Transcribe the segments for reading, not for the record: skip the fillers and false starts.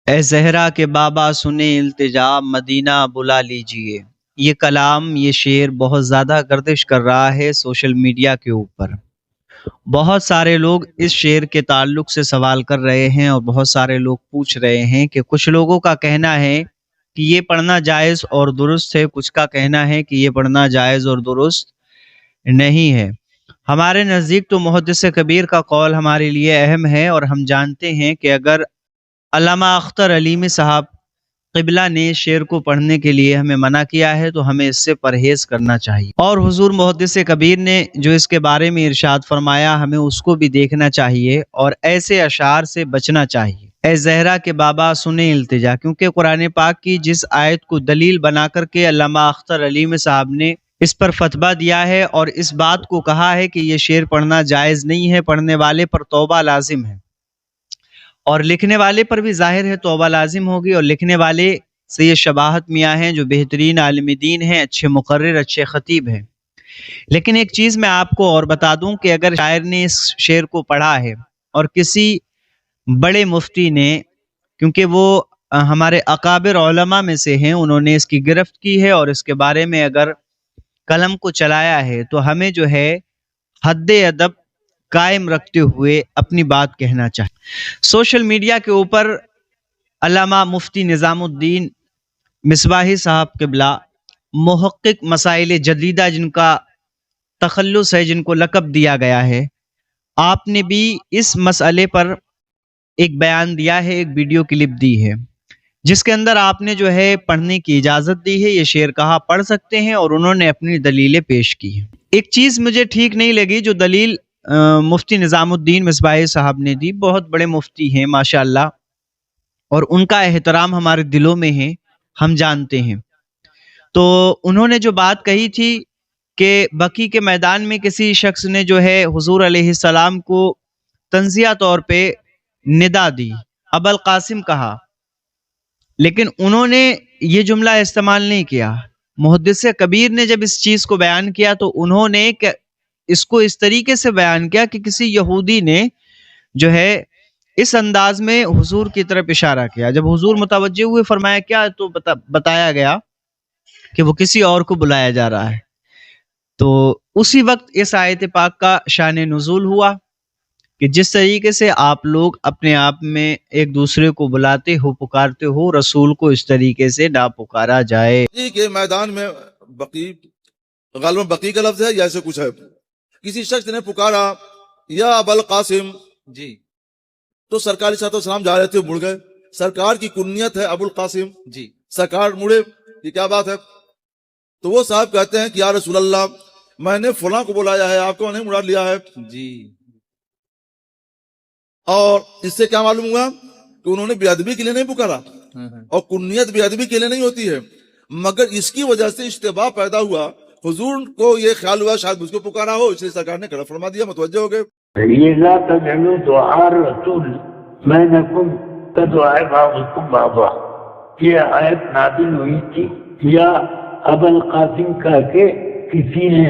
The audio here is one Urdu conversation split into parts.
اے زہرا کے بابا سنے التجا مدینہ بلا لیجئے۔ یہ کلام، یہ شعر بہت زیادہ گردش کر رہا ہے سوشل میڈیا کے اوپر۔ بہت سارے لوگ اس شعر کے تعلق سے سوال کر رہے ہیں اور بہت سارے لوگ پوچھ رہے ہیں کہ کچھ لوگوں کا کہنا ہے کہ یہ پڑھنا جائز اور درست ہے، کچھ کا کہنا ہے کہ یہ پڑھنا جائز اور درست نہیں ہے۔ ہمارے نزدیک تو محدث کبیر کا قول ہمارے لیے اہم ہے، اور ہم جانتے ہیں کہ اگر علامہ اختر علیمی صاحب قبلہ نے شعر کو پڑھنے کے لیے ہمیں منع کیا ہے تو ہمیں اس سے پرہیز کرنا چاہیے، اور حضور محدث کبیر نے جو اس کے بارے میں ارشاد فرمایا ہمیں اس کو بھی دیکھنا چاہیے اور ایسے اشعار سے بچنا چاہیے۔ اے زہرا کے بابا سنے التجا، کیونکہ قرآن پاک کی جس آیت کو دلیل بنا کر کے علامہ اختر علیمی صاحب نے اس پر فتویٰ دیا ہے اور اس بات کو کہا ہے کہ یہ شعر پڑھنا جائز نہیں ہے، پڑھنے والے پر توبہ لازم ہے، اور لکھنے والے پر بھی ظاہر ہے توبہ لازم ہوگی، اور لکھنے والے سید شباہت میاں ہیں جو بہترین عالم دین ہیں، اچھے مقرر، اچھے خطیب ہیں۔ لیکن ایک چیز میں آپ کو اور بتا دوں کہ اگر شاعر نے اس شعر کو پڑھا ہے اور کسی بڑے مفتی نے، کیونکہ وہ ہمارے اکابر علماء میں سے ہیں، انہوں نے اس کی گرفت کی ہے اور اس کے بارے میں اگر قلم کو چلایا ہے تو ہمیں جو ہے حد ادب قائم رکھتے ہوئے اپنی بات کہنا چاہیے۔ سوشل میڈیا کے اوپر علامہ مفتی نظام الدین مصباحی صاحب قبلہ، محقق مسائل جدیدہ جن کا تخلص ہے، جن کو لقب دیا گیا ہے، آپ نے بھی اس مسئلے پر ایک بیان دیا ہے، ایک ویڈیو کلپ دی ہے جس کے اندر آپ نے جو ہے پڑھنے کی اجازت دی ہے، یہ شعر کہا پڑھ سکتے ہیں، اور انہوں نے اپنی دلیلیں پیش کی ہیں۔ ایک چیز مجھے ٹھیک نہیں لگی جو دلیل مفتی نظام الدین مصباحی صاحب نے دی، بہت بڑے مفتی ہیں ماشاءاللہ، اور ان کا احترام ہمارے دلوں میں ہے، ہم جانتے ہیں۔ تو انہوں نے جو بات کہی تھی کہ بقی کے میدان میں کسی شخص نے جو ہے حضور علیہ السلام کو تنزیہ طور پہ ندا دی، ابا القاسم کہا، لیکن انہوں نے یہ جملہ استعمال نہیں کیا۔ محدث کبیر نے جب اس چیز کو بیان کیا تو انہوں نے اس کو اس طریقے سے بیان کیا کہ کسی یہودی نے جو ہے اس انداز میں حضور کی طرف اشارہ کیا۔ جب حضور متوجہ ہوئے فرمایا کیا، تو بتایا گیا کہ وہ کسی اور کو بلایا جا رہا ہے۔ تو اسی وقت اس آیت پاک کا شان نزول ہوا کہ جس طریقے سے آپ لوگ اپنے آپ میں ایک دوسرے کو بلاتے ہو، پکارتے ہو، رسول کو اس طریقے سے نہ پکارا جائے۔ کے میدان میں بقی، غالباً بقی کا لفظ ہے یا ایسے کچھ ہے، کسی شخص نے پکارا یا ابا القاسم جی تو سرکار صلی اللہ علیہ وسلم جا رہے تھے، مڑ گئے۔ سرکار کی کنیت ہے ابو القاسم، جی سرکار مڑے، یہ کیا بات ہے؟ تو وہ صاحب کہتے ہیں کہ یا رسول اللہ، میں نے فلاں کو بلایا ہے، آپ کو نہیں مڑا لیا ہے۔ جی اور اس سے کیا معلوم ہوا کہ انہوں نے بے ادبی کے لیے نہیں پکارا، اور کنیت بے ادبی کے لیے نہیں ہوتی ہے، مگر اس کی وجہ سے اشتباہ پیدا ہوا، حضور کو یہ خیال ہوا شاید مجھ کو پکارا ہو، اس لیے سرکار نے کھڑا فرما دیا، متوجہ ہو گئے۔ یہ لا تجعلوا دعاء الرسول بینکم کدعاء بعضکم بعضا، یہ آیت نازل ہوئی تھی یا ابا القاسم کہہ کے کسی نے،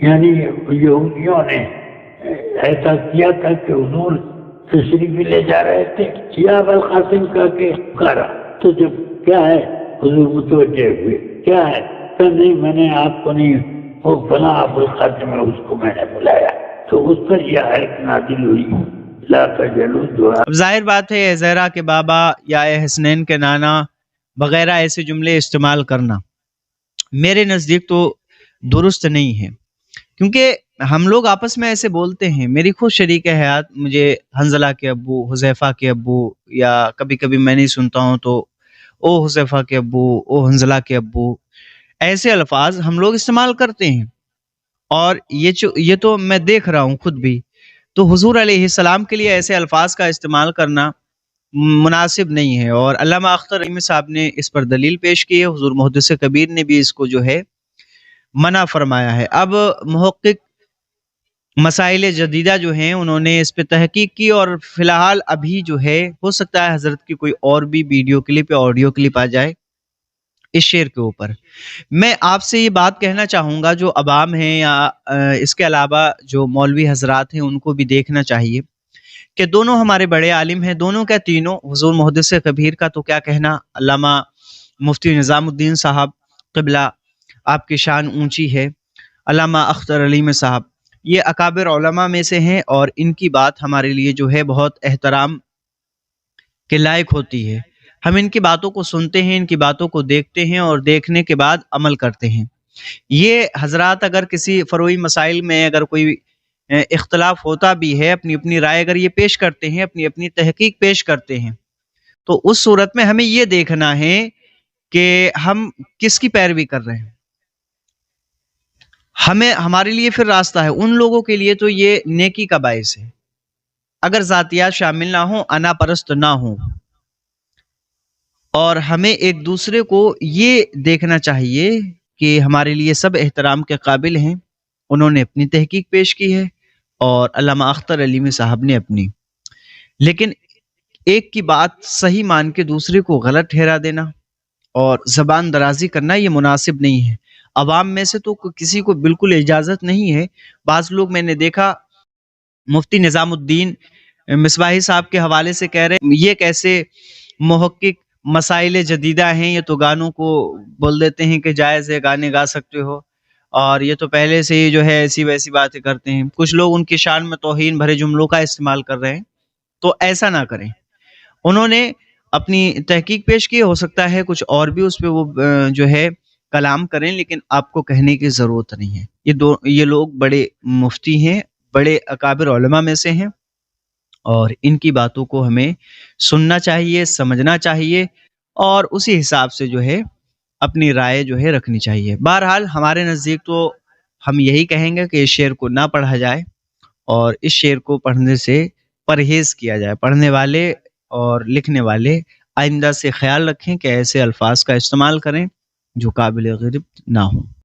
یعنی یہودیوں نے ایسا کیا تھا کہ حضور تشریف لے جا رہے تھے، یا ابا القاسم کہہ کے پکارا، تو جب کیا ہے حضور متوجہ ہوئے، کیا ہے کہ نہیں میں نے آپ کو نہیں، وہ فلاں ابو القاسم ہے اس کو میں نے بلایا، تو اس پر یہ آیت نازل ہوئی لا تجعلوا دعاء۔ اب ظاہر بات ہے اے زہرا کے بابا یا اے حسنین کے نانا وغیرہ ایسے جملے استعمال کرنا میرے نزدیک تو درست نہیں ہے، کیونکہ ہم لوگ آپس میں ایسے بولتے ہیں۔ میری خود شریک حیات مجھے حنظلہ کے ابو، حذیفہ کے ابو، یا کبھی کبھی میں نہیں سنتا ہوں تو او حذیفہ کے ابو، او حنظلہ کے ابو، ایسے الفاظ ہم لوگ استعمال کرتے ہیں، اور یہ تو میں دیکھ رہا ہوں خود بھی۔ تو حضور علیہ السلام کے لیے ایسے الفاظ کا استعمال کرنا مناسب نہیں ہے، اور علامہ اختر علیمی صاحب نے اس پر دلیل پیش کی ہے، حضور محدث کبیر نے بھی اس کو جو ہے منع فرمایا ہے۔ اب محقق مسائل جدیدہ جو ہیں انہوں نے اس پہ تحقیق کی، اور فی الحال ابھی جو ہے ہو سکتا ہے حضرت کی کوئی اور بھی ویڈیو کلپ یا آڈیو کلپ آ جائے اس شعر کے اوپر۔ میں آپ سے یہ بات کہنا چاہوں گا، جو عوام ہیں یا اس کے علاوہ جو مولوی حضرات ہیں ان کو بھی دیکھنا چاہیے کہ دونوں ہمارے بڑے عالم ہیں، دونوں کیا تینوں، حضور محدث کبیر کا تو کیا کہنا، علامہ مفتی نظام الدین صاحب قبلہ، آپ کی شان اونچی ہے، علامہ اختر علیم صاحب، یہ اکابر علماء میں سے ہیں، اور ان کی بات ہمارے لیے جو ہے بہت احترام کے لائق ہوتی ہے۔ ہم ان کی باتوں کو سنتے ہیں، ان کی باتوں کو دیکھتے ہیں، اور دیکھنے کے بعد عمل کرتے ہیں۔ یہ حضرات اگر کسی فروعی مسائل میں اگر کوئی اختلاف ہوتا بھی ہے، اپنی اپنی رائے اگر یہ پیش کرتے ہیں، اپنی اپنی تحقیق پیش کرتے ہیں، تو اس صورت میں ہمیں یہ دیکھنا ہے کہ ہم کس کی پیروی کر رہے ہیں۔ ہمارے لیے پھر راستہ ہے، ان لوگوں کے لیے تو یہ نیکی کا باعث ہے اگر ذاتیات شامل نہ ہوں، انا پرست نہ ہوں، اور ہمیں ایک دوسرے کو یہ دیکھنا چاہیے کہ ہمارے لیے سب احترام کے قابل ہیں۔ انہوں نے اپنی تحقیق پیش کی ہے اور علامہ اختر علیمی صاحب نے اپنی، لیکن ایک کی بات صحیح مان کے دوسرے کو غلط ٹھہرا دینا اور زبان درازی کرنا یہ مناسب نہیں ہے۔ عوام میں سے تو کسی کو بالکل اجازت نہیں ہے۔ بعض لوگ میں نے دیکھا مفتی نظام الدین مصباحی صاحب کے حوالے سے کہہ رہے ہیں یہ کیسے محقق مسائل جدیدہ ہیں، یہ تو گانوں کو بول دیتے ہیں کہ جائز ہے، گانے گا سکتے ہو، اور یہ تو پہلے سے ہی جو ہے ایسی ویسی باتیں کرتے ہیں۔ کچھ لوگ ان کی شان میں توہین بھرے جملوں کا استعمال کر رہے ہیں، تو ایسا نہ کریں۔ انہوں نے اپنی تحقیق پیش کی، ہو سکتا ہے کچھ اور بھی اس پہ وہ جو ہے کلام کریں، لیکن آپ کو کہنے کی ضرورت نہیں ہے۔ یہ لوگ بڑے مفتی ہیں، بڑے اکابر علماء میں سے ہیں، اور ان کی باتوں کو ہمیں سننا چاہیے، سمجھنا چاہیے، اور اسی حساب سے جو ہے اپنی رائے جو ہے رکھنی چاہیے۔ بہرحال ہمارے نزدیک تو ہم یہی کہیں گے کہ اس شعر کو نہ پڑھا جائے، اور اس شعر کو پڑھنے سے پرہیز کیا جائے۔ پڑھنے والے اور لکھنے والے آئندہ سے خیال رکھیں کہ ایسے الفاظ کا استعمال کریں جو قابل غربت نہ ہوں۔